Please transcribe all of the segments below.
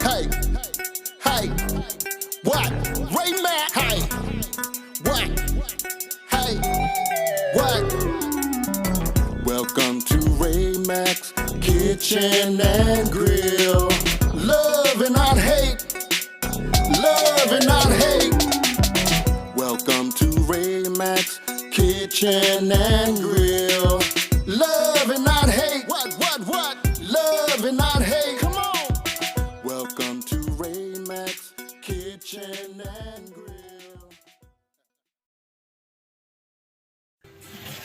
Hey, hey, what? Ray Mack, hey, what? Hey, what? Welcome to Ray Mack's Kitchen and Grill. Love and not hate. Love and not hate. Welcome to Ray Mack's Kitchen and Grill. Love and not hate. What? Love and not hate. Come on. Welcome to Ray Mack's Kitchen and Grill.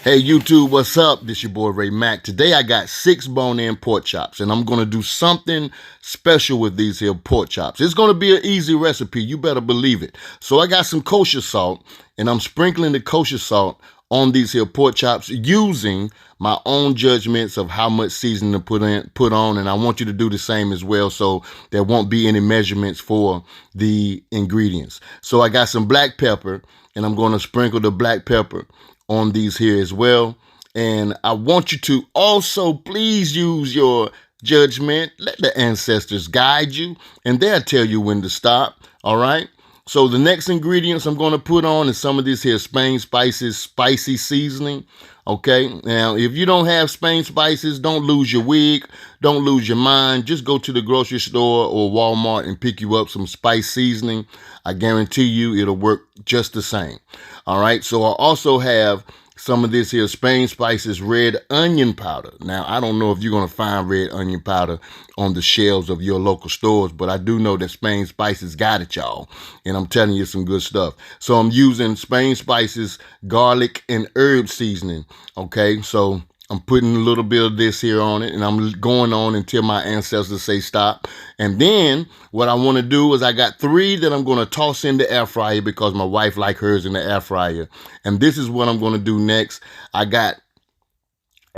Hey YouTube, what's up? This your boy Ray Mack. Today I got 6 bone-in pork chops, and I'm going to do something special with these here pork chops. It's going to be an easy recipe, you better believe it. So I got some kosher salt, and I'm sprinkling the kosher salt on these here pork chops using my own judgments of how much seasoning to put on, and I want you to do the same as well, so there won't be any measurements for the ingredients. So I got some black pepper, and I'm going to sprinkle the black pepper on these here as well. And I want you to also please use your judgment. Let the ancestors guide you, and they'll tell you when to stop. All right. So the next ingredients I'm going to put on is some of this here Spain spices spicy seasoning. Okay. Now, if you don't have Spain spices, don't lose your wig. Don't lose your mind. Just go to the grocery store or Walmart and pick you up some spice seasoning. I guarantee you it'll work just the same. All right. So I also have some of this here Spain spices red onion powder. Now, I don't know if you're going to find red onion powder on the shelves of your local stores, but I do know that Spain spices got it, y'all. And I'm telling you some good stuff. So I'm using Spain spices, garlic, and herb seasoning. Okay, so I'm putting a little bit of this here on it, and I'm going on until my ancestors say stop. And then what I want to do is I got 3 that I'm going to toss in the air fryer because my wife likes hers in the air fryer. And this is what I'm going to do next. I got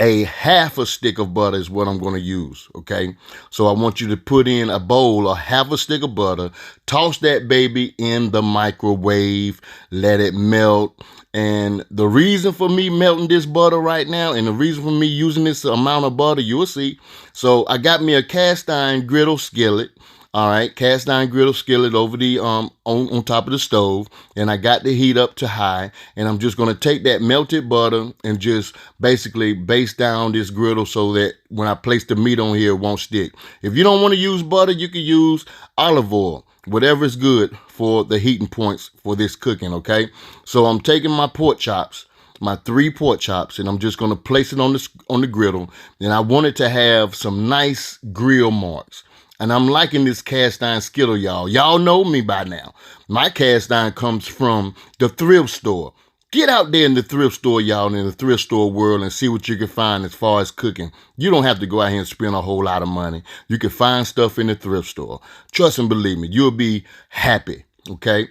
a half a stick of butter is what I'm going to use. Okay, so I want you to put in a bowl or half a stick of butter, toss that baby in the microwave, let it melt. And the reason for me melting this butter right now, and the reason for me using this amount of butter, you'll see. So I got me a cast iron griddle skillet. All right, cast iron griddle skillet over the on top of the stove, and I got the heat up to high, and I'm just going to take that melted butter and just basically baste down this griddle so that when I place the meat on here, it won't stick. If you don't want to use butter, you can use olive oil, whatever is good for the heating points for this cooking. Okay, so I'm taking my pork chops, my 3 pork chops, and I'm just going to place it on the griddle, and I want it to have some nice grill marks. And I'm liking this cast iron skillet, y'all. Y'all know me by now. My cast iron comes from the thrift store. Get out there in the thrift store, y'all, in the thrift store world, and see what you can find as far as cooking. You don't have to go out here and spend a whole lot of money. You can find stuff in the thrift store. Trust and believe me, you'll be happy, okay?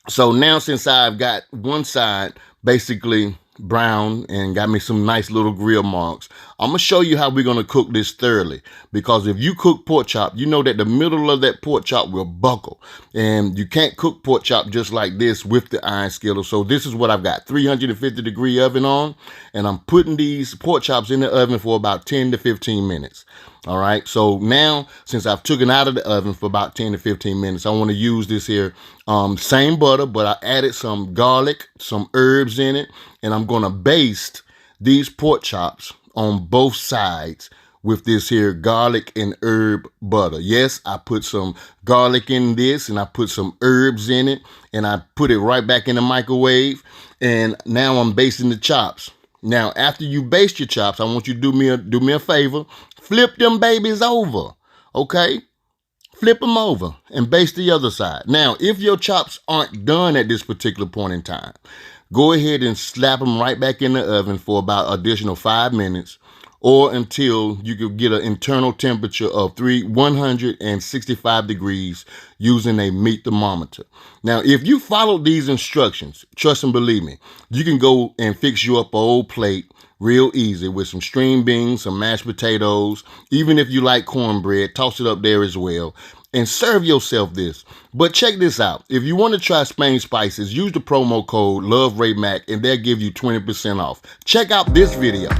So now since I've got one side basically brown and got me some nice little grill marks, I'm gonna show you how we're gonna cook this thoroughly, because if you cook pork chop, you know that the middle of that pork chop will buckle, and you can't cook pork chop just like this with the iron skillet. So this is what I've got, 350-degree oven on, and I'm putting these pork chops in the oven for about 10 to 15 minutes. All right, so now since I've taken out of the oven for about 10 to 15 minutes, I want to use this here same butter, but I added some garlic, some herbs in it, and I'm going to baste these pork chops on both sides with this here garlic and herb butter. Yes, I put some garlic in this, and I put some herbs in it, and I put it right back in the microwave, and now I'm basting the chops. Now, after you baste your chops, I want you to do me a favor. Flip them babies over, okay? Flip them over and baste the other side. Now, if your chops aren't done at this particular point in time, go ahead and slap them right back in the oven for about additional 5 minutes, or until you can get an internal temperature of 165 degrees using a meat thermometer. Now, if you follow these instructions, trust and believe me, you can go and fix you up an old plate real easy with some string beans, some mashed potatoes. Even if you like cornbread, toss it up there as well and serve yourself this. But check this out. If you want to try Spain spices, use the promo code LOVERayMack and they'll give you 20% off. Check out this video.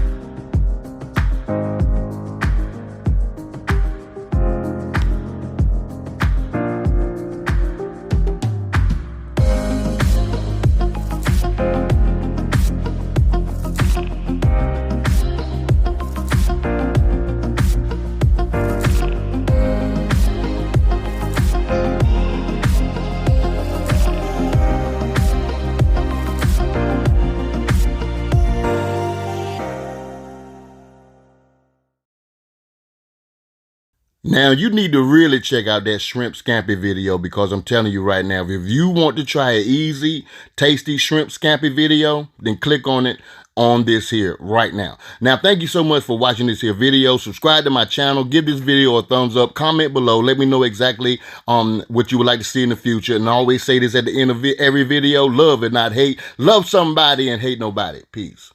Now, you need to really check out that shrimp scampi video, because I'm telling you right now, if you want to try an easy, tasty shrimp scampi video, then click on it on this here right now. Now, thank you so much for watching this here video. Subscribe to my channel. Give this video a thumbs up. Comment below. Let me know exactly what you would like to see in the future. And I always say this at the end of every video: love and not hate. Love somebody and hate nobody. Peace.